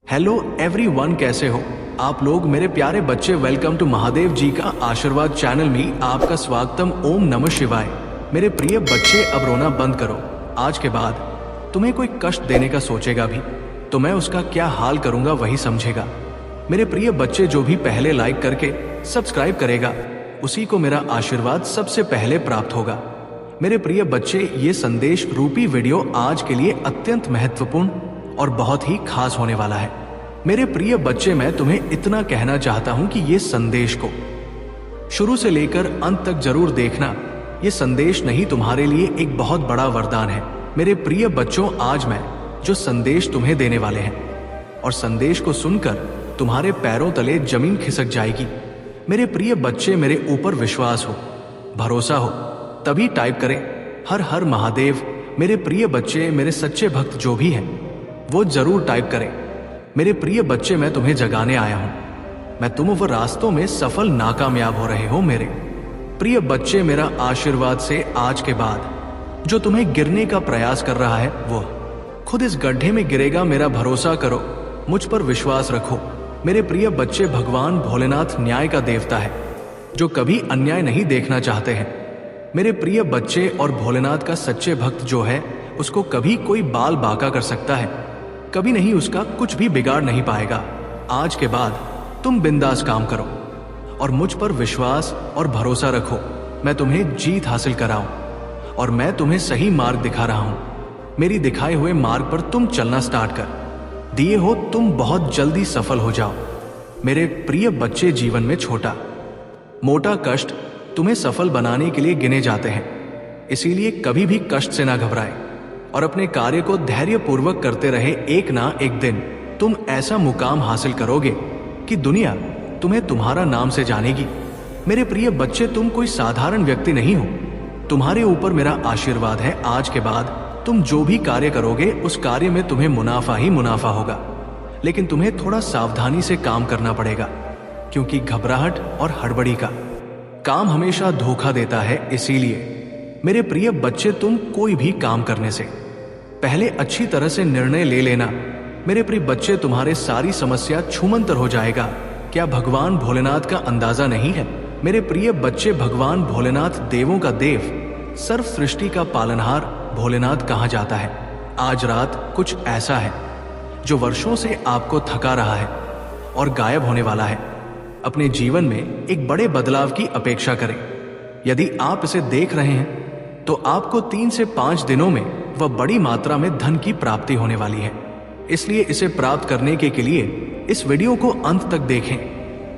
Hello everyone, कैसे हो आप लोग मेरे प्यारे बच्चे। वेलकम टू महादेव जी का आशीर्वाद चैनल में आपका स्वागतम। ओम नमः शिवाय। मेरे प्रिय बच्चे, अब रोना बंद करो। आज के बाद तुम्हें कोई कष्ट देने का सोचेगा भी तो मैं उसका क्या हाल करूंगा वही समझेगा। मेरे प्रिय बच्चे, जो भी पहले लाइक करके सब्सक्राइब करेगा उसी को मेरा आशीर्वाद सबसे पहले प्राप्त होगा। मेरे प्रिय बच्चे, ये संदेश रूपी वीडियो आज के लिए अत्यंत महत्वपूर्ण और बहुत ही खास होने वाला है। मेरे प्रिय बच्चे, मैं तुम्हें इतना कहना चाहता हूं कि ये संदेश को शुरू से लेकर अंत तक जरूर देखना। ये संदेश नहीं, तुम्हारे लिए एक बहुत बड़ा वरदान है। मेरे प्रिय बच्चों, आज मैं जो संदेश तुम्हें देने वाले हैं और संदेश को सुनकर तुम्हारे पैरों तले जमीन खिसक जाएगी। मेरे प्रिय बच्चे, मेरे ऊपर विश्वास हो, भरोसा हो, तभी टाइप करें हर हर महादेव। मेरे प्रिय बच्चे, मेरे सच्चे भक्त जो भी हैं वो जरूर टाइप करें। मेरे प्रिय बच्चे, मैं तुम्हें जगाने आया हूं। मैं तुम वो रास्तों में सफल नाकामयाब हो रहे हो। मेरे प्रिय बच्चे, मेरा आशीर्वाद से आज के बाद जो तुम्हें गिरने का प्रयास कर रहा है वो खुद इस गड्ढे में गिरेगा। मेरा भरोसा करो, मुझ पर विश्वास रखो। मेरे प्रिय बच्चे, भगवान भोलेनाथ न्याय का देवता है जो कभी अन्याय नहीं देखना चाहते हैं। मेरे प्रिय बच्चे, और भोलेनाथ का सच्चे भक्त जो है उसको कभी कोई बाल बांका कर सकता है, कभी नहीं, उसका कुछ भी बिगाड़ नहीं पाएगा। आज के बाद तुम बिंदास काम करो और मुझ पर विश्वास और भरोसा रखो। मैं तुम्हें जीत हासिल कराऊं और मैं तुम्हें सही मार्ग दिखा रहा हूं। मेरी दिखाए हुए मार्ग पर तुम चलना स्टार्ट कर दिए हो, तुम बहुत जल्दी सफल हो जाओ। मेरे प्रिय बच्चे, जीवन में छोटा मोटा कष्ट तुम्हें सफल बनाने के लिए गिने जाते हैं, इसीलिए कभी भी कष्ट से ना घबराए और अपने कार्य को धैर्यपूर्वक करते रहे। एक ना एक दिन तुम ऐसा मुकाम हासिल करोगे कि दुनिया तुम्हें तुम्हारा नाम से जानेगी। मेरे प्रिय बच्चे, तुम कोई साधारण व्यक्ति नहीं हो। तुम्हारे ऊपर मेरा आशीर्वाद है। आज के बाद तुम जो भी कार्य करोगे उस कार्य में तुम्हें मुनाफा ही मुनाफा होगा, लेकिन तुम्हें थोड़ा सावधानी से काम करना पड़ेगा, क्योंकि घबराहट और हड़बड़ी का काम हमेशा धोखा देता है। इसीलिए मेरे प्रिय बच्चे, तुम कोई भी काम करने से पहले अच्छी तरह से निर्णय ले लेना। मेरे प्रिय बच्चे, तुम्हारे सारी समस्या छूमंतर हो जाएगा। क्या भगवान भोलेनाथ का अंदाजा नहीं है? मेरे प्रिय बच्चे, भगवान भोलेनाथ देवों का देव, सर्व सृष्टि का पालनहार भोलेनाथ कहा जाता है। आज रात कुछ ऐसा है जो वर्षों से आपको थका रहा है और गायब होने वाला है। अपने जीवन में एक बड़े बदलाव की अपेक्षा करें। यदि आप इसे देख रहे हैं तो आपको 3 से 5 दिनों में वह बड़ी मात्रा में धन की प्राप्ति होने वाली है। इसलिए इसे प्राप्त करने के लिए इस वीडियो को अंत तक देखें,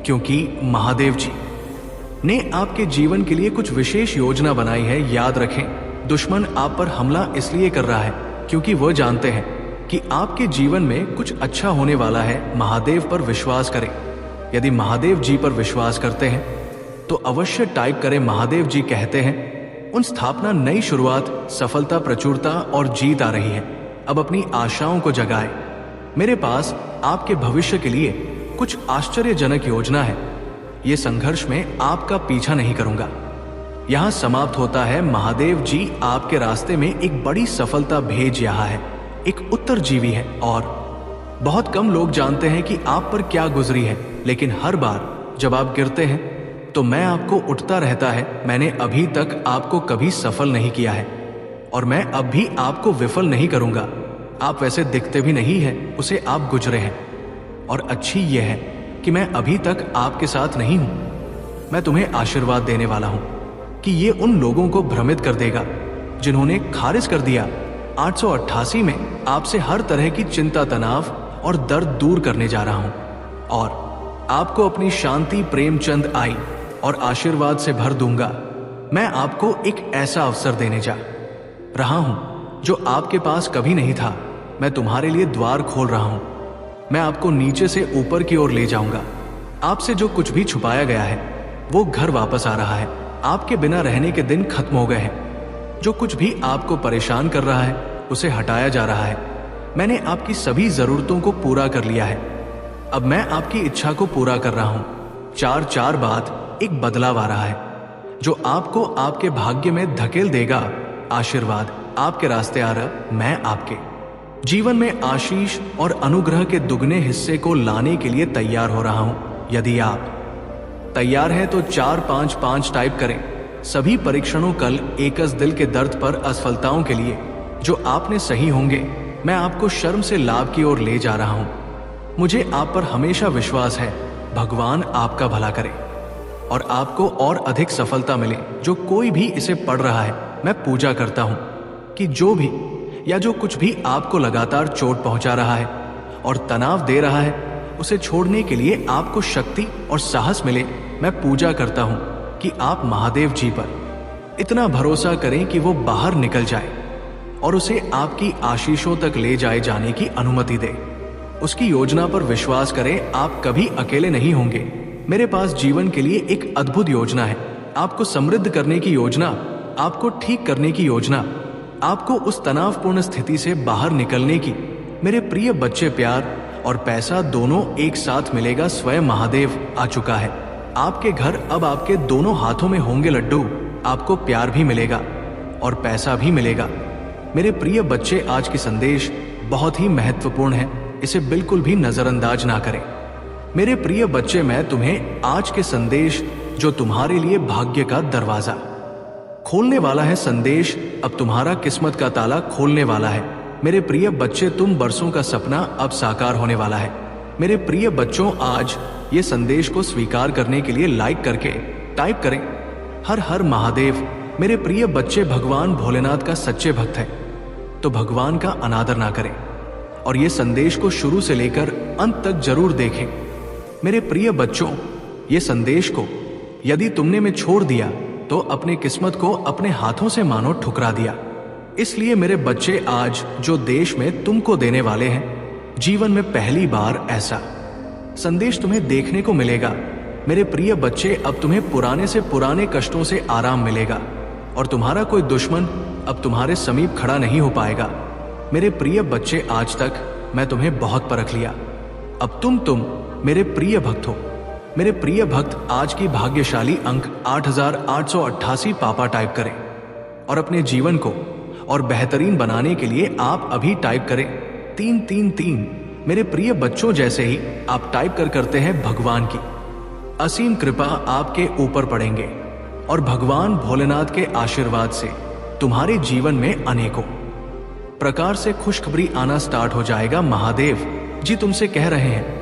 क्योंकि महादेव जी ने आपके जीवन के लिए कुछ विशेष योजना बनाई है। याद रखें, दुश्मन आप पर हमला इसलिए कर रहा है क्योंकि वह जानते हैं कि आपके जीवन में कुछ अच्छा होने वाला है। महादेव पर विश्वास करें। यदि महादेव जी पर विश्वास करते हैं तो अवश्य टाइप करें महादेव जी कहते हैं उन स्थापना, नई शुरुआत, सफलता, प्रचुरता और जीत आ रही है। अब अपनी आशाओं को जगाए। मेरे पास आपके भविष्य के लिए कुछ आश्चर्यजनक योजना है। ये संघर्ष में आपका पीछा नहीं करूंगा। यहां समाप्त होता है। महादेव जी आपके रास्ते में एक बड़ी सफलता भेज रहा है। एक उत्तरजीवी है और बहुत कम लोग जानते हैं कि आप पर क्या गुजरी है, लेकिन हर बार जब आप गिरते हैं तो मैं आपको उठता रहता है। मैंने अभी तक आपको कभी सफल नहीं किया है और मैं अब भी आपको विफल नहीं करूंगा। आप वैसे दिखते भी नहीं हैं, उसे आप गुजरे हैं। और अच्छी यह है कि मैं अभी तक आपके साथ नहीं हूं। मैं तुम्हें आशीर्वाद देने वाला हूं कि ये उन लोगों को भ्रमित कर देगा जिन्होंने खारिज कर दिया। 888 में आपसे हर तरह की चिंता, तनाव और दर्द दूर करने जा रहा हूं और आपको अपनी शांति, प्रेमचंद आई और आशीर्वाद से भर दूंगा। मैं आपको एक ऐसा अवसर देने जा रहा हूं जो आपके पास कभी नहीं था। मैं तुम्हारे लिए द्वार खोल रहा हूं। मैं आपको नीचे से ऊपर की ओर ले जाऊंगा। आपसे जो कुछ भी छुपाया गया है वो घर वापस आ रहा है। आपके बिना रहने के दिन खत्म हो गए हैं। जो कुछ भी आपको परेशान कर रहा है उसे हटाया जा रहा है। मैंने आपकी सभी जरूरतों को पूरा कर लिया है। अब मैं आपकी इच्छा को पूरा कर रहा हूं। 4 बाद एक बदलाव आ रहा है जो आपको आपके भाग्य में धकेल देगा। आशीर्वाद आपके रास्ते आ रहा। मैं आपके जीवन में आशीष और अनुग्रह के दुगने हिस्से को लाने के लिए तैयार हो रहा हूं। यदि आप तैयार हैं तो 455 टाइप करें। सभी परीक्षणों कल एकस दिल के दर्द पर असफलताओं के लिए जो आपने सही होंगे, मैं आपको शर्म से लाभ की ओर ले जा रहा हूं। मुझे आप पर हमेशा विश्वास है। भगवान आपका भला करे और आपको और अधिक सफलता मिले। जो कोई भी इसे पढ़ रहा है, मैं पूजा करता हूं कि जो भी या जो कुछ भी आपको लगातार चोट पहुंचा रहा है और तनाव दे रहा है, उसे छोड़ने के लिए आपको शक्ति और साहस मिले। मैं पूजा करता हूं कि आप महादेव जी पर इतना भरोसा करें कि वो बाहर निकल जाए और उसे आपकी आशीषों तक ले जाए जाने की अनुमति दे। उसकी योजना पर विश्वास करें। आप कभी अकेले नहीं होंगे। मेरे पास जीवन के लिए एक अद्भुत योजना है। आपको समृद्ध करने की योजना, आपको ठीक करने की योजना, आपको उस तनावपूर्ण स्थिति से बाहर निकलने की। मेरे प्रिय बच्चे, प्यार और पैसा दोनों एक साथ मिलेगा। स्वयं महादेव आ चुका है। आपके घर अब आपके दोनों हाथों में होंगे लड्डू। आपको प्यार भी मिलेगा और पैसा भी मिलेगा। मेरे प्रिय बच्चे, आज की संदेश बहुत ही महत्वपूर्ण है। इसे बिल्कुल भी नजरअंदाज ना करें। मेरे प्रिय बच्चे, मैं तुम्हें आज के संदेश जो तुम्हारे लिए भाग्य का दरवाजा खोलने वाला है, संदेश अब तुम्हारा किस्मत का ताला खोलने वाला है। मेरे प्रिय बच्चे, तुम बरसों का सपना अब साकार होने वाला है। मेरे प्रिय बच्चों, आज ये संदेश को स्वीकार करने के लिए लाइक करके टाइप करें हर हर महादेव। मेरे प्रिय बच्चे, भगवान भोलेनाथ का सच्चे भक्त है तो भगवान का अनादर ना करें और ये संदेश को शुरू से लेकर अंत तक जरूर देखें। मेरे प्रिय बच्चों, ये संदेश को यदि तुमने में छोड़ दिया तो अपने किस्मत को अपने हाथों से मानो ठुकरा दिया। इसलिए मेरे बच्चे, आज जो देश में तुमको देने वाले हैं, जीवन में पहली बार ऐसा संदेश तुम्हें देखने को मिलेगा। मेरे प्रिय बच्चे, अब तुम्हें पुराने से पुराने कष्टों से आराम मिलेगा और तुम्हारा कोई दुश्मन अब तुम्हारे समीप खड़ा नहीं हो पाएगा। मेरे प्रिय बच्चे, आज तक मैं तुम्हें बहुत परख लिया। अब तुम मेरे प्रिय भक्त हो। मेरे प्रिय भक्त, आज की भाग्यशाली अंक 8888 पापा टाइप करें और अपने जीवन को और बेहतरीन बनाने के लिए आप अभी टाइप करें 333। मेरे प्रिय बच्चों, जैसे ही आप टाइप करते हैं, भगवान की असीम कृपा आपके ऊपर पड़ेंगे और भगवान भोलेनाथ के आशीर्वाद से तुम्हारे जीवन में अनेकों प्रकार से खुशखबरी आना स्टार्ट हो जाएगा। महादेव जी तुमसे कह रहे हैं,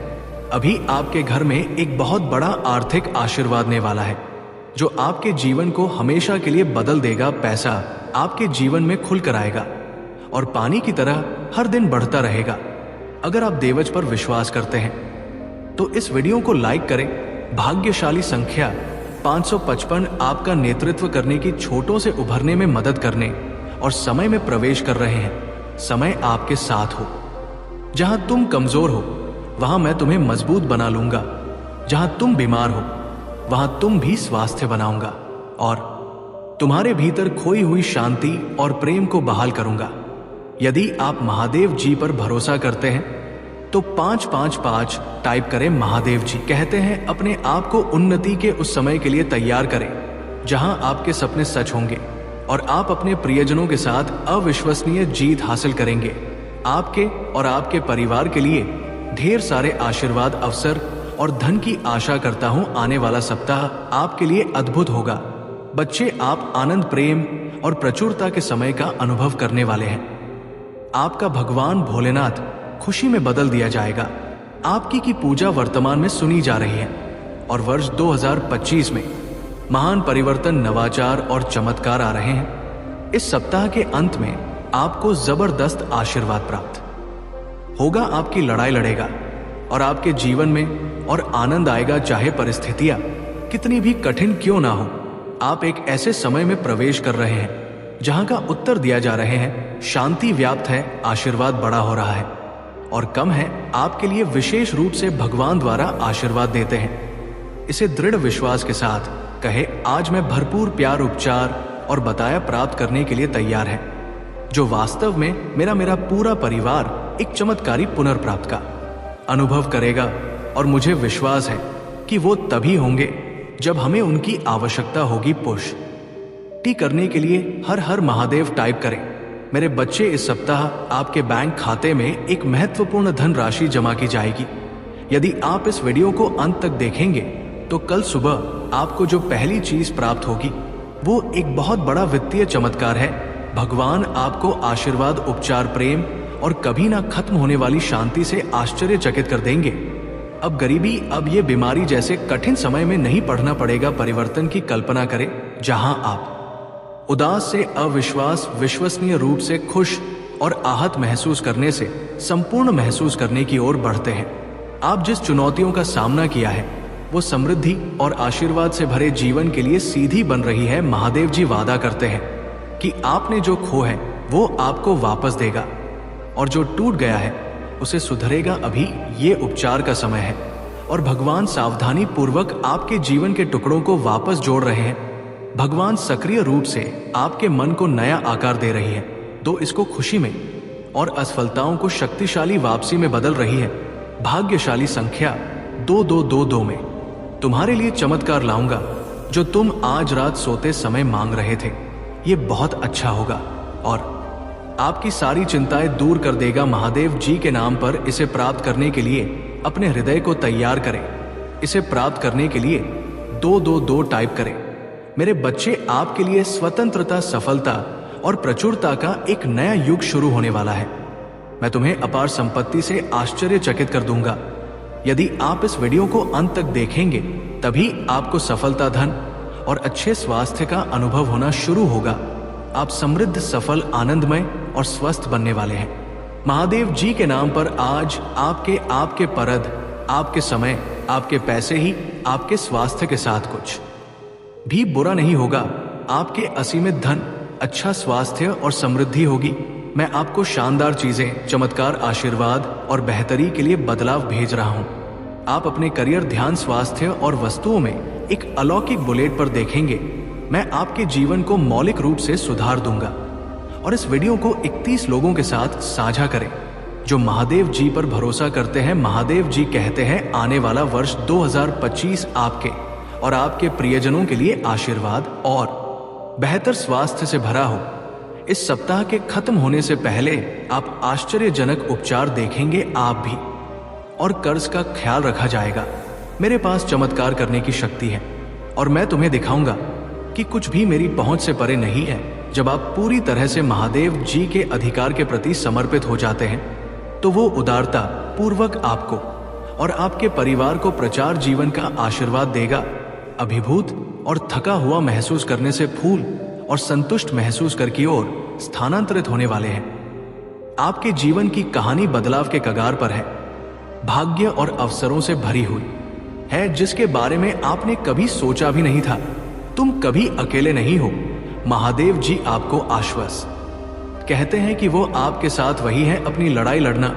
अभी आपके घर में एक बहुत बड़ा आर्थिक आशीर्वाद आने वाला है जो आपके जीवन को हमेशा के लिए बदल देगा। पैसा आपके जीवन में खुल कर आएगा और पानी की तरह हर दिन बढ़ता रहेगा। अगर आप देवज पर विश्वास करते हैं तो इस वीडियो को लाइक करें। भाग्यशाली संख्या 555 आपका नेतृत्व करने की छोटों से उभरने में मदद करने और समय में प्रवेश कर रहे हैं। समय आपके साथ हो। जहां तुम कमजोर हो वहां मैं तुम्हें मजबूत बना लूंगा। जहां तुम बीमार हो वहां तुम भी स्वास्थ्य बनाऊंगा और तुम्हारे भीतर खोई हुई शांति और प्रेम को बहाल करूंगा। यदि आप महादेव जी पर भरोसा करते हैं तो 555 टाइप करें। महादेव जी कहते हैं, अपने आप को उन्नति के उस समय के लिए तैयार करें जहां आपके सपने सच होंगे और आप अपने प्रियजनों के साथ अविश्वसनीय जीत हासिल करेंगे। आपके और आपके परिवार के लिए ढेर सारे आशीर्वाद, अवसर और धन की आशा करता हूं। आने वाला सप्ताह आपके लिए अद्भुत होगा। बच्चे, आप आनंद, प्रेम और प्रचुरता के समय का अनुभव करने वाले हैं। आपका भगवान भोलेनाथ खुशी में बदल दिया जाएगा। आपकी की पूजा वर्तमान में सुनी जा रही है और वर्ष 2025 में महान परिवर्तन, नवाचार और चमत्कार आ रहे हैं। इस सप्ताह के अंत में आपको जबरदस्त आशीर्वाद प्राप्त होगा। आपकी लड़ाई लड़ेगा और आपके जीवन में और आनंद आएगा, चाहे परिस्थितियां कितनी भी कठिन क्यों ना हो। आप एक ऐसे समय में प्रवेश कर रहे हैं जहां का उत्तर दिया जा रहे हैं। शांति व्याप्त है, आशीर्वाद बड़ा हो रहा है और कम है आपके लिए विशेष रूप से भगवान द्वारा आशीर्वाद देते हैं। इसे दृढ़ विश्वास के साथ कहे, आज मैं भरपूर प्यार, उपचार और बताया प्राप्त करने के लिए तैयार है, जो वास्तव में मेरा पूरा परिवार एक चमत्कारी पुनर्प्राप्त का अनुभव करेगा। और मुझे विश्वास है कि वो तभी होंगे जब हमें उनकी आवश्यकता होगी। पुष्टि करने के लिए हर हर महादेव टाइप करें मेरे बच्चे, इस सप्ताह आपके बैंक खाते में एक महत्वपूर्ण धनराशि जमा की जाएगी। यदि आप इस वीडियो को अंत तक देखेंगे तो कल सुबह आपको जो पहली चीज प्राप्त होगी वो एक बहुत बड़ा वित्तीय चमत्कार है। भगवान आपको आशीर्वाद, उपचार, प्रेम और कभी ना खत्म होने वाली शांति से आश्चर्यचकित कर देंगे। अब गरीबी, अब ये बीमारी जैसे कठिन समय में नहीं पढ़ना पड़ेगा। परिवर्तन की कल्पना करें, जहां आप उदास से अविश्वास, विश्वसनीय रूप से खुश और आहत महसूस करने से संपूर्ण महसूस करने की ओर बढ़ते हैं। आप जिस चुनौतियों का सामना किया है वो समृद्धि और आशीर्वाद से भरे जीवन के लिए सीधी बन रही है। महादेव जी वादा करते हैं कि आपने जो खो है वो आपको वापस देगा और जो टूट गया है उसे सुधरेगा। अभी ये उपचार का समय है और भगवान सावधानी पूर्वक आपके जीवन के टुकड़ों को वापस जोड़ रहे हैं। भगवान सक्रिय रूप से आपके मन को नया आकार दे रही है, तो इसको खुशी में और असफलताओं को शक्तिशाली वापसी में बदल रही है। भाग्यशाली संख्या 2222 में तुम्हारे लिए चमत्कार लाऊंगा जो तुम आज रात सोते समय मांग रहे थे। ये बहुत अच्छा होगा और आपकी सारी चिंताएं दूर कर देगा। महादेव जी के नाम पर इसे प्राप्त करने के लिए अपने हृदय को तैयार करें। इसे प्राप्त करने के लिए 222 टाइप करें। मेरे बच्चे, आपके लिए स्वतंत्रता, सफलता और प्रचुरता का एक नया युग शुरू होने वाला है। मैं तुम्हें अपार संपत्ति से आश्चर्यचकित कर दूंगा। यदि आप इस वीडियो को अंत तक देखेंगे तभी आपको सफलता, धन और अच्छे स्वास्थ्य का अनुभव होना शुरू होगा। आप समृद्ध, सफल, आनंदमय और स्वस्थ बनने वाले हैं। महादेव जी के नाम पर आज आपके परद, आपके समय, आपके पैसे ही आपके स्वास्थ्य के साथ कुछ भी बुरा नहीं होगा। आपके असीमित धन, अच्छा स्वास्थ्य और समृद्धि होगी। मैं आपको शानदार चीजें, चमत्कार, आशीर्वाद और बेहतरी के लिए बदलाव भेज रहा हूं। आप अपने करियर, ध्यान, स्वास्थ्य और वस्तुओं में एक अलौकिक बुलेट पर देखेंगे। मैं आपके जीवन को मौलिक रूप से सुधार दूंगा। और इस वीडियो को 31 लोगों के साथ साझा करें जो महादेव जी पर भरोसा करते हैं। महादेव जी कहते हैं आने वाला वर्ष 2025 आपके और आपके प्रियजनों के लिए आशीर्वाद और बेहतर स्वास्थ्य से भरा हो। इस सप्ताह के खत्म होने से पहले आप आश्चर्यजनक उपचार देखेंगे आप भी, और कर्ज का ख्याल रखा जाएगा। मेरे पास चमत्कार करने की शक्ति है और मैं तुम्हें दिखाऊंगा कि कुछ भी मेरी पहुंच से परे नहीं है। जब आप पूरी तरह से महादेव जी के अधिकार के प्रति समर्पित हो जाते हैं तो वो उदारता पूर्वक आपको और आपके परिवार को प्रचार जीवन का आशीर्वाद देगा। अभिभूत और थका हुआ महसूस करने से फूल और संतुष्ट महसूस कर की ओर स्थानांतरित होने वाले हैं। आपके जीवन की कहानी बदलाव के कगार पर है। भाग्य और अवसरों से भरी हुई है जिसके बारे में आपने कभी सोचा भी नहीं था। तुम कभी अकेले नहीं हो। महादेव जी आपको आश्वस्त कहते हैं कि वो आपके साथ वही है। अपनी लड़ाई लड़ना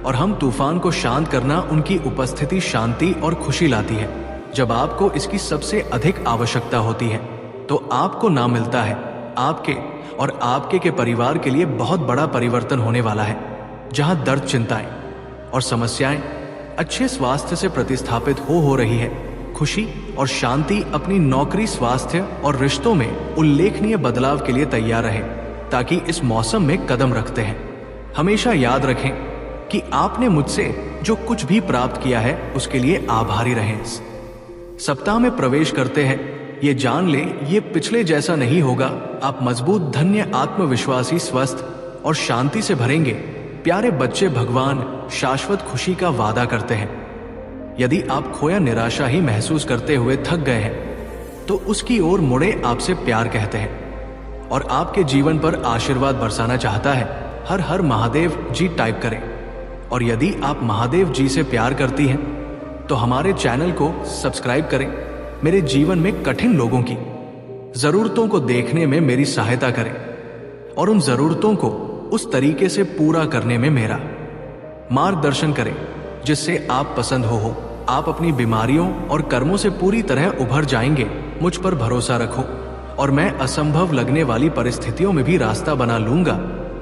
और हम तूफान को शांत करना, उनकी उपस्थिति शांति और खुशी लाती है। जब आपको इसकी सबसे अधिक आवश्यकता होती है तो आपको ना मिलता है। आपके और आपके के परिवार के लिए बहुत बड़ा परिवर्तन होने वाला है। जहां दर्द, चिंताएं और समस्याएं अच्छे स्वास्थ्य से प्रतिस्थापित हो रही है। खुशी और शांति अपनी नौकरी, स्वास्थ्य और रिश्तों में उल्लेखनीय बदलाव के लिए तैयार रहे ताकि इस मौसम में कदम रखते हैं। हमेशा याद रखें कि आपने मुझसे जो कुछ भी प्राप्त किया है उसके लिए आभारी रहें। सप्ताह में प्रवेश करते हैं, ये जान लें ये पिछले जैसा नहीं होगा। आप मजबूत, धन्य, आत्मविश्वासी, स्वस्थ और शांति से भरेंगे। प्यारे बच्चे, भगवान शाश्वत खुशी का वादा करते हैं। यदि आप खोया, निराशा ही महसूस करते हुए थक गए हैं तो उसकी ओर मुड़े आपसे प्यार कहते हैं और आपके जीवन पर आशीर्वाद बरसाना चाहता है। हर हर महादेव जी टाइप करें। और यदि आप महादेव जी से प्यार करती हैं तो हमारे चैनल को सब्सक्राइब करें। मेरे जीवन में कठिन लोगों की जरूरतों को देखने में मेरी सहायता करें और उन जरूरतों को उस तरीके से पूरा करने में मेरा मार्गदर्शन करें जिससे आप पसंद हो। आप अपनी बीमारियों और कर्मों से पूरी तरह उभर जाएंगे। मुझ पर भरोसा रखो और मैं असंभव लगने वाली परिस्थितियों में भी रास्ता बना लूंगा।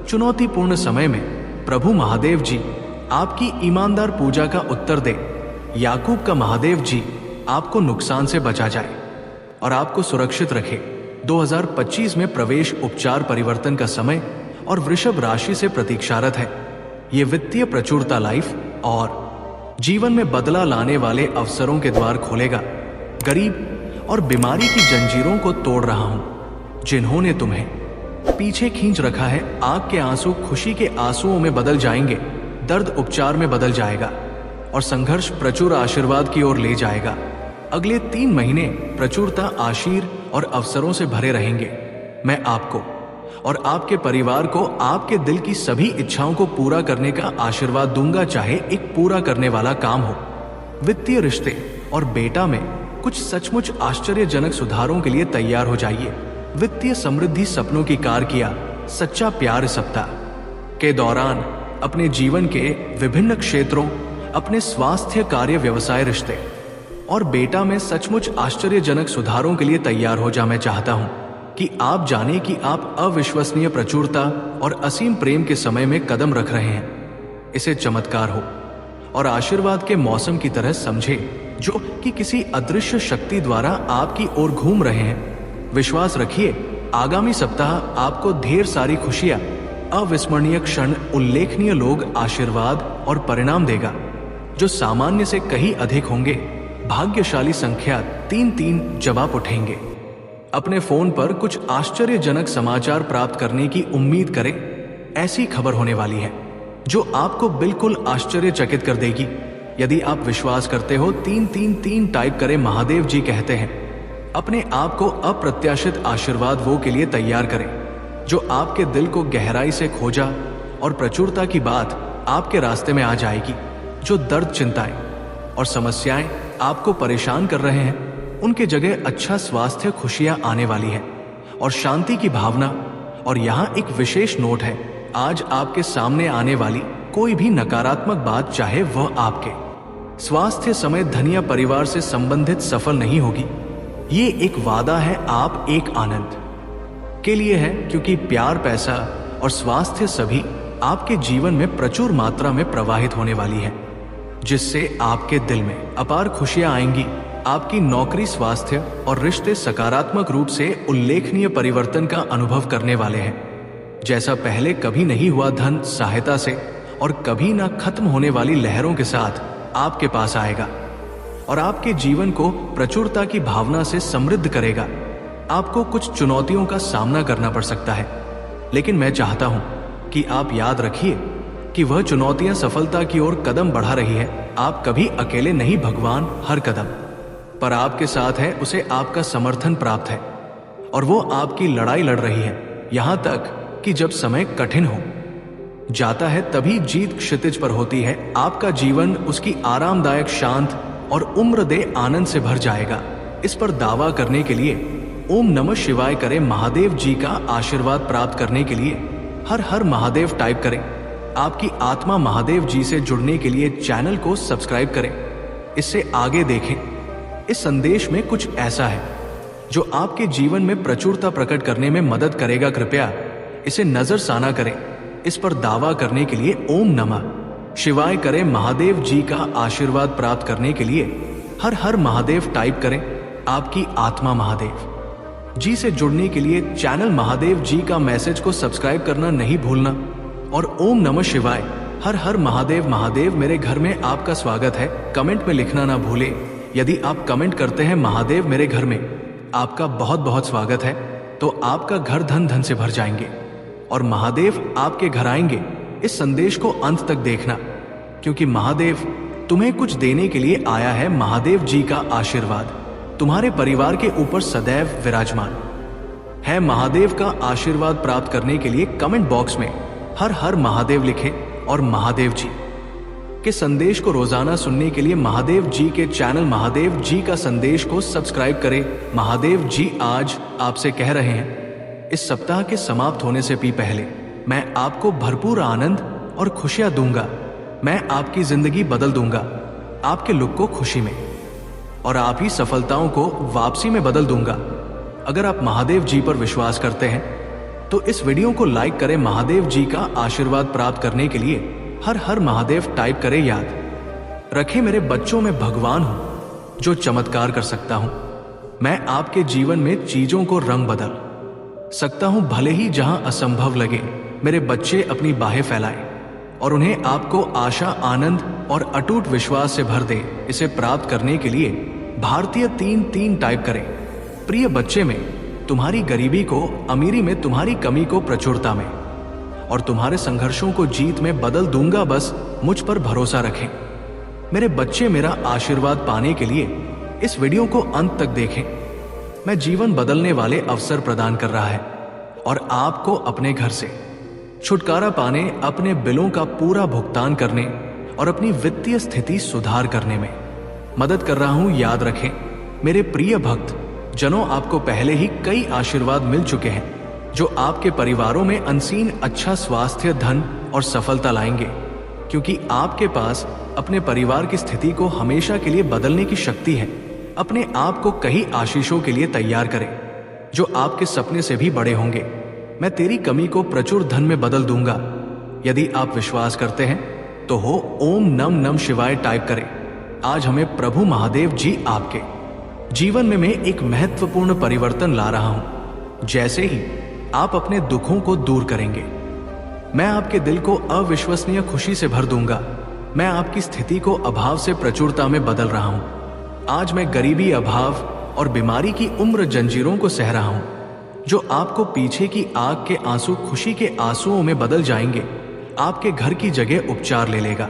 चुनौतीपूर्ण समय में प्रभु महादेव जी आपकी ईमानदार पूजा का उत्तर दे। याकूब का महादेव जी आपको नुकसान से बचा जाए और आपको सुरक्षित रखे। 2025 में प्रवेश, उपचार, परिवर्तन का समय और वृषभ राशि से प्रतीक्षारत है। ये वित्तीय प्रचुरता, लाइफ और जीवन में बदला लाने वाले अवसरों के द्वार खोलेगा। गरीब और बीमारी की जंजीरों को तोड़ रहा हूं। जिन्होंने तुम्हें पीछे खींच रखा है, आग के आंसू खुशी के आंसुओं में बदल जाएंगे, दर्द उपचार में बदल जाएगा और संघर्ष प्रचुर आशीर्वाद की ओर ले जाएगा। अगले 3 महीने प्रचुरता, आशीर और अवसरों से भरे रहेंगे। मैं आपको और आपके परिवार को आपके दिल की सभी इच्छाओं को पूरा करने का आशीर्वाद दूंगा, चाहे एक पूरा करने वाला काम हो। वित्तीय रिश्ते और बेटा में कुछ सचमुच आश्चर्यजनक सुधारों के लिए तैयार हो जाइए। वित्तीय समृद्धि सपनों की कार किया। सच्चा प्यार इस सप्ताह के दौरान अपने जीवन के विभिन्न क्षेत्रों, अपने स्वास्थ्य, कार्य, व्यवसाय, रिश्ते और बेटा में सचमुच आश्चर्यजनक सुधारों के लिए तैयार हो जा। मैं चाहता हूं कि आप जाने कि आप अविश्वसनीय प्रचुरता और असीम प्रेम के समय में कदम रख रहे हैं। इसे चमत्कार हो और आशीर्वाद के मौसम की तरह समझे, जो कि किसी अदृश्य शक्ति द्वारा आपकी ओर घूम रहे हैं। विश्वास रखिए, आगामी सप्ताह आपको ढेर सारी खुशियां, अविस्मरणीय क्षण, उल्लेखनीय लोग, आशीर्वाद और परिणाम देगा, जो सामान्य से कहीं अधिक होंगे। भाग्यशाली संख्या 33 जब आप उठेंगे। अपने फोन पर कुछ आश्चर्यजनक समाचार प्राप्त करने की उम्मीद करें। ऐसी खबर होने वाली है जो आपको बिल्कुल आश्चर्यचकित कर देगी। यदि आप विश्वास करते हो, 333 टाइप करें। महादेव जी कहते हैं, अपने आप को अप्रत्याशित आशीर्वाद वो के लिए तैयार करें जो आपके दिल को गहराई से खोजा, और प्रचुरता की बात आपके रास्ते में आ जाएगी। जो दर्द, चिंताएं और समस्याएं आपको परेशान कर रहे हैं, उनके जगह अच्छा स्वास्थ्य, खुशियां आने वाली है और शांति की भावना। और यहाँ एक विशेष नोट है, आज आपके सामने आने वाली कोई भी नकारात्मक बात, चाहे वह आपके स्वास्थ्य समेत धन या परिवार से संबंधित, सफल नहीं होगी। ये एक वादा है आप एक आनंद के लिए है, क्योंकि प्यार, पैसा और स्वास्थ्य सभी आपके जीवन में प्रचुर मात्रा में प्रवाहित होने वाली है, जिससे आपके दिल में अपार खुशियां आएंगी। आपकी नौकरी, स्वास्थ्य और रिश्ते सकारात्मक रूप से उल्लेखनीय परिवर्तन का अनुभव करने वाले हैं, जैसा पहले कभी नहीं हुआ। धन, सहायता से और कभी ना खत्म होने वाली लहरों के साथ आपके पास आएगा और आपके जीवन को प्रचुरता की भावना से समृद्ध करेगा। आपको कुछ चुनौतियों का सामना करना पड़ सकता है, लेकिन मैं चाहता हूं कि आप याद रखिए कि वह चुनौतियां सफलता की ओर कदम बढ़ा रही है। आप कभी अकेले नहीं, भगवान हर कदम पर आपके साथ है। उसे आपका समर्थन प्राप्त है और वो आपकी लड़ाई लड़ रही है, यहां तक कि जब समय कठिन हो जाता है, तभी जीत क्षितिज पर होती है। आपका जीवन उसकी आरामदायक, शांत और उम्र दे आनंद से भर जाएगा। इस पर दावा करने के लिए ओम नमः शिवाय करें। महादेव जी का आशीर्वाद प्राप्त करने के लिए हर हर महादेव टाइप करें। आपकी आत्मा महादेव जी से जुड़ने के लिए चैनल को सब्सक्राइब करें। इससे आगे देखें। इस संदेश में कुछ ऐसा है जो आपके जीवन में प्रचुरता प्रकट करने में मदद करेगा। कृपया इसे नजरसाना करें। इस पर दावा करने के लिए ओम नमः शिवाय करें। महादेव जी का आशीर्वाद प्राप्त करने के लिए हर हर महादेव टाइप करें। आपकी आत्मा महादेव जी से जुड़ने के लिए चैनल महादेव जी का मैसेज को सब्सक्राइब करना नहीं भूलना। और ओम नमः शिवाय, हर हर महादेव। महादेव मेरे घर में आपका स्वागत है, कमेंट में लिखना ना भूले। यदि आप कमेंट करते हैं महादेव मेरे घर में आपका बहुत बहुत स्वागत है, तो आपका घर धन धन से भर जाएंगे और महादेव आपके घर आएंगे। इस संदेश को अंत तक देखना, क्योंकि महादेव तुम्हें कुछ देने के लिए आया है। महादेव जी का आशीर्वाद तुम्हारे परिवार के ऊपर सदैव विराजमान है। महादेव का आशीर्वाद प्राप्त करने के लिए कमेंट बॉक्स में हर हर महादेव लिखें और महादेव जी के संदेश को रोजाना सुनने के लिए महादेव जी के चैनल महादेव जी का संदेश को सब्सक्राइब करें। महादेव जी आज आपसे कह रहे हैं, इस सप्ताह के समाप्त होने से भी पहले मैं आपको भरपूर आनंद और खुशियां दूंगा। मैं आपकी जिंदगी बदल दूंगा, आपके लुक को खुशी में और आप ही सफलताओं को वापसी में बदल दूंगा। अगर आप महादेव जी पर विश्वास करते हैं तो इस वीडियो को लाइक करें। महादेव जी का आशीर्वाद प्राप्त करने के लिए हर हर महादेव टाइप करें। याद रखें, मेरे बच्चों में भगवान हूं जो चमत्कार कर सकता हूं। मैं आपके जीवन में चीजों को रंग बदल सकता हूं, भले ही जहां असंभव लगे। मेरे बच्चे अपनी बाहें फैलाएं और उन्हें आपको आशा, आनंद और अटूट विश्वास से भर दे। इसे प्राप्त करने के लिए भारतीय 3-3 टाइप करें। प्रिय बच्चे, में तुम्हारी गरीबी को अमीरी में, तुम्हारी कमी को प्रचुरता में और तुम्हारे संघर्षों को जीत में बदल दूंगा। बस मुझ पर भरोसा रखें। मेरे बच्चे, मेरा आशीर्वाद पाने के लिए इस वीडियो को अंत तक देखें। मैं जीवन बदलने वाले अवसर प्रदान कर रहा है और आपको अपने घर से छुटकारा पाने, अपने बिलों का पूरा भुगतान करने और अपनी वित्तीय स्थिति सुधार करने में मदद कर रहा हूं। याद रखें मेरे प्रिय भक्त जनों, आपको पहले ही कई आशीर्वाद मिल चुके हैं जो आपके परिवारों में अनसीन अच्छा स्वास्थ्य, धन और सफलता लाएंगे, क्योंकि आपके पास अपने परिवार की स्थिति को हमेशा के लिए बदलने की शक्ति है। अपने आप को कई आशीषों के लिए तैयार करें जो आपके सपने से भी बड़े होंगे। मैं तेरी कमी को प्रचुर धन में बदल दूंगा। यदि आप विश्वास करते हैं तो हो ओम नम नम शिवाय टाइप करें। आज हमें प्रभु महादेव जी आपके जीवन में मैं एक महत्वपूर्ण परिवर्तन ला रहा हूं। जैसे ही आप अपने दुखों को दूर करेंगे, मैं आपके दिल को अविश्वसनीय खुशी से भर दूंगा। मैं आपकी स्थिति को अभाव से प्रचुरता में बदल रहा हूं। आज मैं गरीबी, अभाव और बीमारी की उम्र जंजीरों को सह रहा हूं जो आपको पीछे की आग के आंसू खुशी के आंसुओं में बदल जाएंगे। आपके घर की जगह उपचार ले लेगा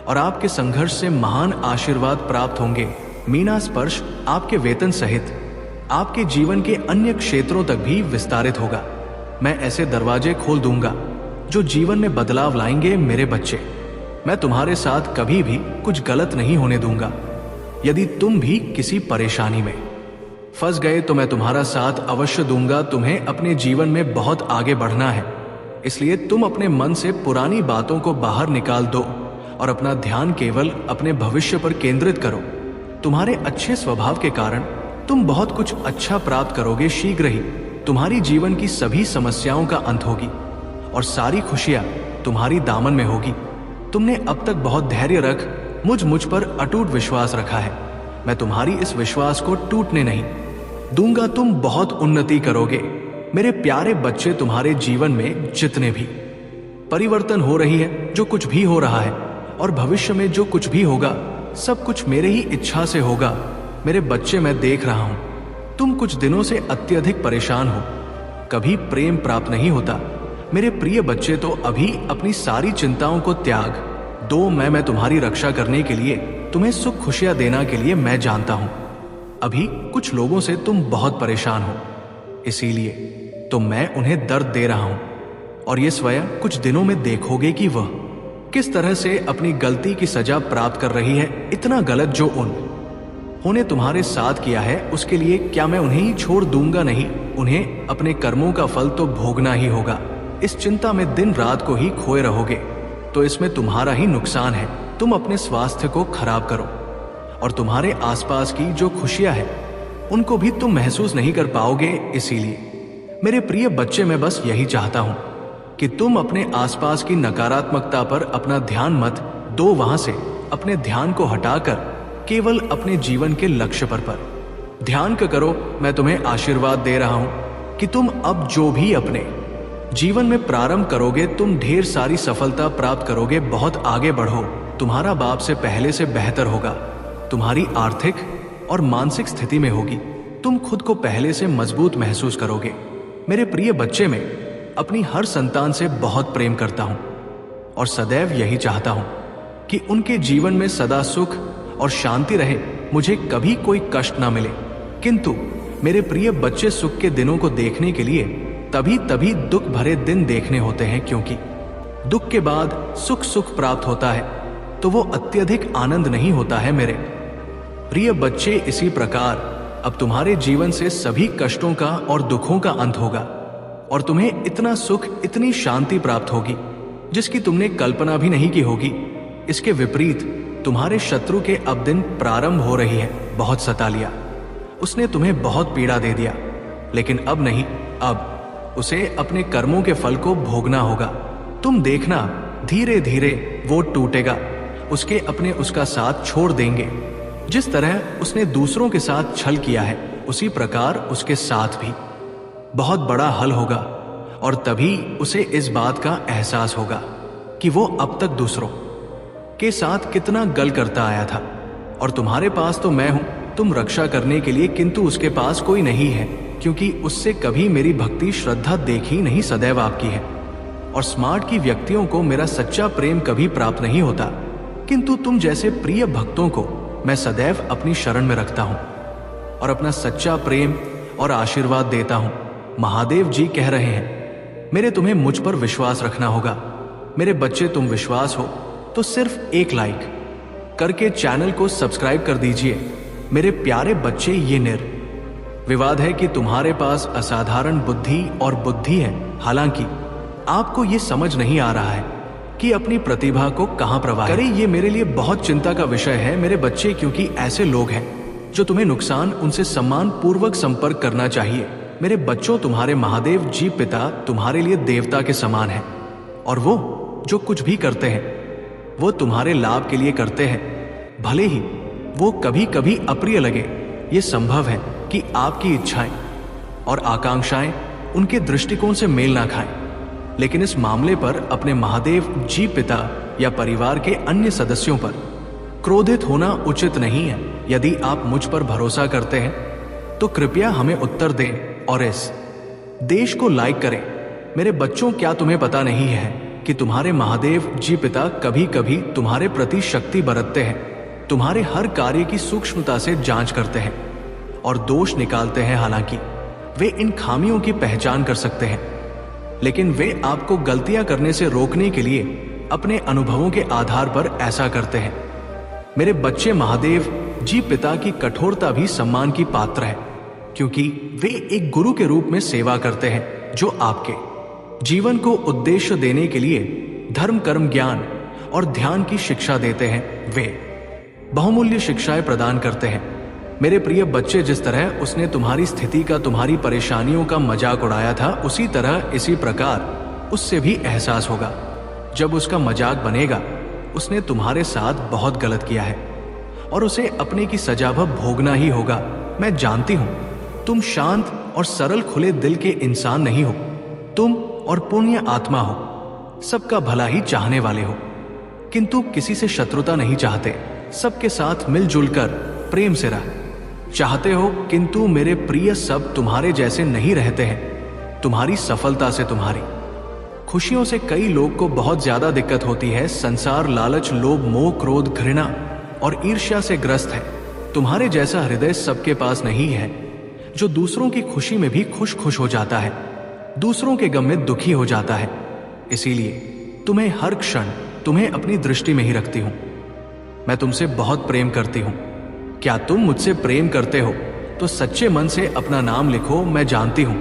और आपके संघर्ष से महान आशीर्वाद प्राप्त होंगे। मीना स्पर्श आपके वेतन सहित आपके जीवन के अन्य क्षेत्रों तक भी विस्तारित होगा। मैं ऐसे दरवाजे खोल दूंगा जो जीवन में बदलाव लाएंगे। मेरे बच्चे, मैं तुम्हारे साथ कभी भी कुछ गलत नहीं होने दूंगा। यदि तुम भी किसी परेशानी में फंस गए तो मैं तुम्हारा साथ अवश्य दूंगा। तुम्हें अपने जीवन में बहुत आगे बढ़ना है, इसलिए तुम अपने मन से पुरानी बातों को बाहर निकाल दो और अपना ध्यान केवल अपने भविष्य पर केंद्रित करो। तुम्हारे अच्छे स्वभाव के कारण तुम बहुत कुछ अच्छा प्राप्त करोगे। शीघ्र ही तुम्हारी जीवन की सभी समस्याओं का अंत होगी और सारी खुशियां तुम्हारी दामन में होगी। तुमने अब तक बहुत धैर्य रख मुझ पर अटूट विश्वास रखा है। मैं तुम्हारी इस विश्वास को टूटने नहीं दूंगा। तुम बहुत उन्नति करोगे। मेरे प्यारे बच्चे, तुम्हारे जीवन में जितने भी परिवर्तन हो रही है, जो कुछ भी हो रहा है और भविष्य में जो कुछ भी होगा, सब कुछ मेरे ही इच्छा से होगा। मेरे बच्चे, मैं देख रहा हूं तुम कुछ दिनों से अत्यधिक परेशान हो। कभी प्रेम प्राप्त नहीं होता। मेरे प्रिय बच्चे, तो अभी अपनी सारी चिंताओं को त्याग दो। मैं तुम्हारी रक्षा करने के लिए, तुम्हें सुख खुशियां देना के लिए मैं जानता हूं अभी कुछ लोगों से तुम बहुत परेशान हो, इसीलिए तो मैं उन्हें दर्द दे रहा हूं और ये स्वयं कुछ दिनों में देखोगे कि वह किस तरह से अपनी गलती की सजा प्राप्त कर रही है। इतना गलत जो उन्होंने तुम्हारे साथ किया है, उसके लिए क्या मैं उन्हें ही छोड़ दूंगा? नहीं, उन्हें अपने कर्मों का फल तो भोगना ही होगा। इस चिंता में दिन रात को ही खोए रहोगे तो इसमें तुम्हारा ही नुकसान है। तुम अपने स्वास्थ्य को खराब करो और तुम्हारे आसपास की जो खुशियां हैं उनको भी तुम महसूस नहीं कर पाओगे। इसीलिए मेरे प्रिय बच्चे, मैं बस यही चाहता हूं कि तुम अपने आसपास की नकारात्मकता पर अपना ध्यान मत दो। वहां से अपने ध्यान को हटाकर केवल अपने जीवन के लक्ष्य पर ध्यान करो। मैं तुम्हें आशीर्वाद दे रहा हूं कि तुम अब जो भी अपने जीवन में प्रारंभ करोगे, तुम ढेर सारी सफलता प्राप्त करोगे। बहुत आगे बढ़ो। तुम्हारा बाप से पहले से बेहतर होगा। तुम्हारी आर्थिक और मानसिक स्थिति में होगी। तुम खुद को पहले से मजबूत महसूस करोगे। मेरे प्रिय बच्चे, मैं अपनी हर संतान से बहुत प्रेम करता हूं और सदैव यही चाहता हूं कि उनके जीवन में सदा सुख और शांति रहे। मुझे कभी कोई कष्ट ना मिले। किंतु मेरे प्रिय बच्चे, सुख के दिनों को देखने के लिए तभी दुख भरे दिन देखने होते हैं, क्योंकि दुख के बाद सुख प्राप्त होता है तो वो अत्यधिक आनंद नहीं होता है। मेरे प्रिय बच्चे, इसी प्रकार अब तुम्हारे जीवन से सभी कष्टों का और दुखों का अंत होगा और तुम्हें इतना सुख, इतनी शांति प्राप्त होगी जिसकी तुमने कल्पना भी नहीं की होगी। इसके विपरीत तुम्हारे शत्रु के अब दिन प्रारंभ हो रही है। बहुत सता लिया उसने, तुम्हें बहुत पीड़ा दे दिया, लेकिन अब नहीं, अब उसे अपने कर्मों के फल को भोगना होगा। तुम देखना, धीरे धीरे वो टूटेगा। उसका साथ छोड़ देंगे। जिस तरह उसने दूसरों के साथ छल किया है, उसी प्रकार उसके साथ भी बहुत बड़ा हल होगा और तभी उसे इस बात का एहसास होगा कि वो अब तक दूसरों के साथ कितना गल करता आया था। और तुम्हारे पास तो मैं हूं तुम रक्षा करने के लिए, किंतु उसके पास कोई नहीं है, क्योंकि उससे कभी मेरी भक्ति श्रद्धा देखी नहीं, सदैव आपकी है। और स्मार्ट की व्यक्तियों को मेरा सच्चा प्रेम कभी प्राप्त नहीं होता, किंतु तुम जैसे प्रिय भक्तों को मैं सदैव अपनी शरण में रखता हूं और अपना सच्चा प्रेम और आशीर्वाद देता हूं। महादेव जी कह रहे हैं, मेरे तुम्हें मुझ पर विश्वास रखना होगा। मेरे बच्चे, तुम विश्वास हो तो सिर्फ एक लाइक करके चैनल को सब्सक्राइब कर दीजिए। मेरे प्यारे बच्चे, ये निर्विवाद है कि तुम्हारे पास असाधारण बुद्धि और बुद्धि है। हालांकि आपको ये समझ नहीं आ रहा है कि अपनी प्रतिभा को कहां प्रवाहित करें। ये मेरे लिए बहुत चिंता का विषय है मेरे बच्चे, क्योंकि ऐसे लोग हैं जो तुम्हें नुकसान, उनसे सम्मान पूर्वक संपर्क करना चाहिए। मेरे बच्चों, तुम्हारे महादेव जी पिता तुम्हारे लिए देवता के समान हैं, और वो जो कुछ भी करते हैं वो तुम्हारे लाभ के लिए करते हैं, भले ही वो कभी कभी अप्रिय लगे। ये संभव है कि आपकी इच्छाएं और आकांक्षाएं उनके दृष्टिकोण से मेल ना खाएं, लेकिन इस मामले पर अपने महादेव जी पिता या परिवार के अन्य सदस्यों पर क्रोधित होना उचित नहीं है। यदि आप मुझ पर भरोसा करते हैं तो कृपया हमें उत्तर दें और इस देश को लाइक करें। मेरे बच्चों, क्या तुम्हें पता नहीं है कि तुम्हारे महादेव जी पिता कभी कभी तुम्हारे प्रति शक्ति बरतते हैं, तुम्हारे हर कार्य की सूक्ष्मता से जांच करते हैं और दोष निकालते हैं। हालांकि वे इन खामियों की पहचान कर सकते हैं, लेकिन वे आपको गलतियां करने से रोकने के लिए अपने अनुभवों के आधार पर ऐसा करते हैं। मेरे बच्चे, महादेव जी पिता की कठोरता भी सम्मान की पात्र है, क्योंकि वे एक गुरु के रूप में सेवा करते हैं जो आपके जीवन को उद्देश्य देने के लिए धर्म, कर्म, ज्ञान और ध्यान की शिक्षा देते हैं। वे बहुमूल्य शिक्षाएं प्रदान करते हैं। मेरे प्रिय बच्चे, जिस तरह उसने तुम्हारी स्थिति का, तुम्हारी परेशानियों का मजाक उड़ाया था, उसी तरह, इसी प्रकार उससे भी एहसास होगा। जब उसका मजाक बनेगा, उसने तुम्हारे साथ बहुत गलत किया है और उसे अपने की सजा भोगना ही होगा। मैं जानती हूं तुम शांत और सरल, खुले दिल के इंसान नहीं हो। तुम और पुण्य आत्मा हो, सबका भला ही चाहने वाले हो, किंतु किसी से शत्रुता नहीं चाहते। सबके साथ मिलजुल कर प्रेम से रह चाहते हो, किंतु मेरे प्रिय, सब तुम्हारे जैसे नहीं रहते हैं। तुम्हारी सफलता से, तुम्हारी खुशियों से कई लोग को बहुत ज्यादा दिक्कत होती है। संसार लालच, लोभ, मोह, क्रोध, घृणा और ईर्ष्या से ग्रस्त है। तुम्हारे जैसा हृदय सबके पास नहीं है जो दूसरों की खुशी में भी खुश खुश हो जाता है, दूसरों के गम में दुखी हो जाता है। इसीलिए तुम्हें हर क्षण, तुम्हें अपनी दृष्टि में ही रखती हूं। मैं तुमसे बहुत प्रेम करती हूं। क्या तुम मुझसे प्रेम करते हो तो सच्चे मन से अपना नाम लिखो। मैं जानती हूं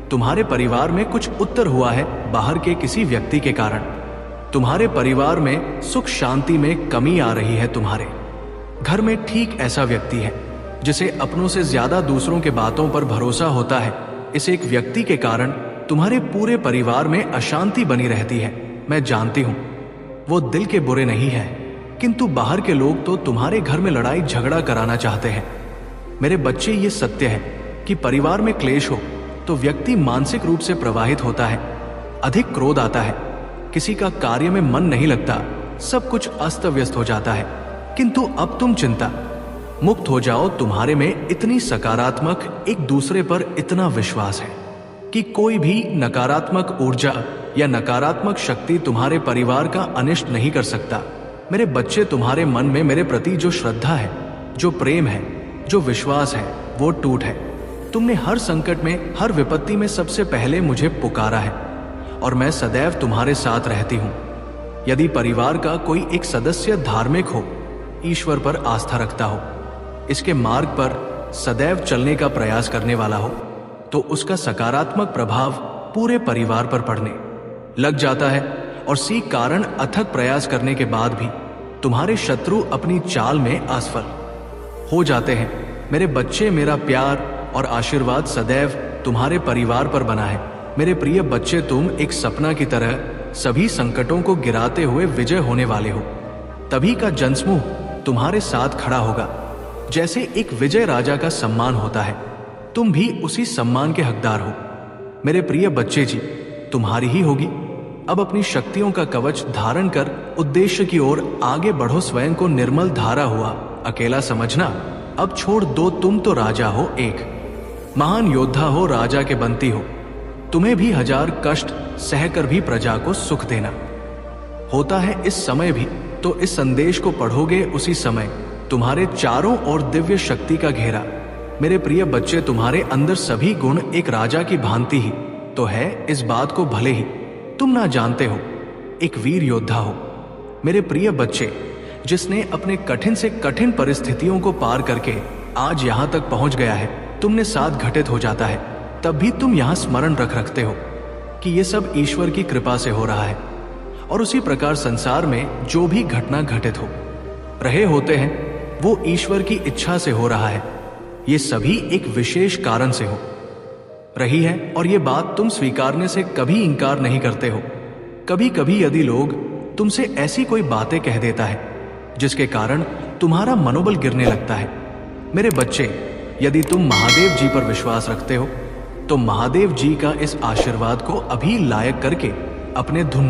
तुम्हारे परिवार में कुछ उत्तर हुआ है बाहर के किसी व्यक्ति के कारण। तुम्हारे परिवार में सुख शांति में कमी आ रही है। तुम्हारे घर में ठीक ऐसा व्यक्ति है जिसे अपनों से ज्यादा दूसरों के बातों पर भरोसा होता है। इस एक व्यक्ति के कारण तुम्हारे पूरे परिवार में अशांति बनी रहती है। मैं जानती हूं वो दिल के बुरे नहीं है, किंतु बाहर के लोग तो तुम्हारे घर में लड़ाई झगड़ा कराना चाहते हैं। मेरे बच्चे, ये सत्य है कि परिवार में क्लेश हो तो व्यक्ति मानसिक रूप से प्रभावित होता है, अधिक क्रोध आता है, किसी का कार्य में मन नहीं लगता, सब कुछ अस्त व्यस्त हो जाता है। किंतु अब तुम चिंता मुक्त हो जाओ। तुम्हारे में इतनी सकारात्मक, एक दूसरे पर इतना विश्वास है कि कोई भी नकारात्मक ऊर्जा या नकारात्मक शक्ति तुम्हारे परिवार का अनिष्ट नहीं कर सकता। मेरे बच्चे, तुम्हारे मन में मेरे प्रति जो श्रद्धा है, जो प्रेम है, जो विश्वास है, वो टूट है। तुमने हर संकट में, हर विपत्ति में सबसे पहले मुझे पुकारा है और मैं सदैव तुम्हारे साथ रहती हूं। यदि परिवार का कोई एक सदस्य धार्मिक हो, ईश्वर पर आस्था रखता हो, इसके मार्ग पर सदैव चलने का प्रयास करने वाला हो, तो उसका सकारात्मक प्रभाव पूरे परिवार पर पड़ने लग जाता है और सी कारण अथक प्रयास करने के बाद भी तुम्हारे शत्रु अपनी चाल में असफल हो जाते हैं। मेरे बच्चे, मेरा प्यार और आशीर्वाद सदैव तुम्हारे परिवार पर बना है। मेरे प्रिय बच्चे, तुम एक सपना की तरह सभी संकटों को गिराते हुए विजय होने वाले हो। तभी का जनसमूह तुम्हारे साथ खड़ा होगा। जैसे एक विजय राजा का सम्मान होता है, तुम भी उसी सम्मान के हकदार हो। मेरे प्रिय बच्चे जी, तुम्हारी ही होगी। अब अपनी शक्तियों का कवच धारण कर उद्देश्य की ओर आगे बढ़ो। स्वयं को निर्मल धारा हुआ अकेला समझना अब छोड़ दो। तुम तो राजा हो, एक महान योद्धा हो, राजा के बंती हो। तुम्हें भी हजार कष्ट सहकर भी प्रजा को सुख देना होता है इस समय भी। तो इस संदेश को पढ़ोगे उसी समय तुम्हारे चारों ओर दिव्य शक्ति का घेरा। मेरे प्रिय बच्चे, तुम्हारे अंदर सभी गुण एक राजा की भांति ही तो है। इस बात को भले ही तुम ना जानते हो, एक वीर योद्धा हो। मेरे प्रिय बच्चे, जिसने अपने कठिन से कठिन परिस्थितियों को पार करके आज यहां तक पहुंच गया है, तुमने साथ घटित हो जाता है तब भी तुम यहां स्मरण रखते हो कि यह सब ईश्वर की कृपा से हो रहा है। और उसी प्रकार संसार में जो भी घटना घटित हो रहे होते हैं वो ईश्वर की इच्छा से हो रहा है। ये सभी एक विशेष कारण से हो रही है और ये बात तुम स्वीकारने से कभी इंकार नहीं करते हो। कभी कभी यदि लोग तुमसे ऐसी कोई बातें कह देता है जिसके कारण तुम्हारा मनोबल गिरने लगता है, मेरे बच्चे, यदि तुम महादेव जी पर विश्वास रखते हो तो महादेव जी का इस आशीर्वाद को अभी लायक करके अपने धुन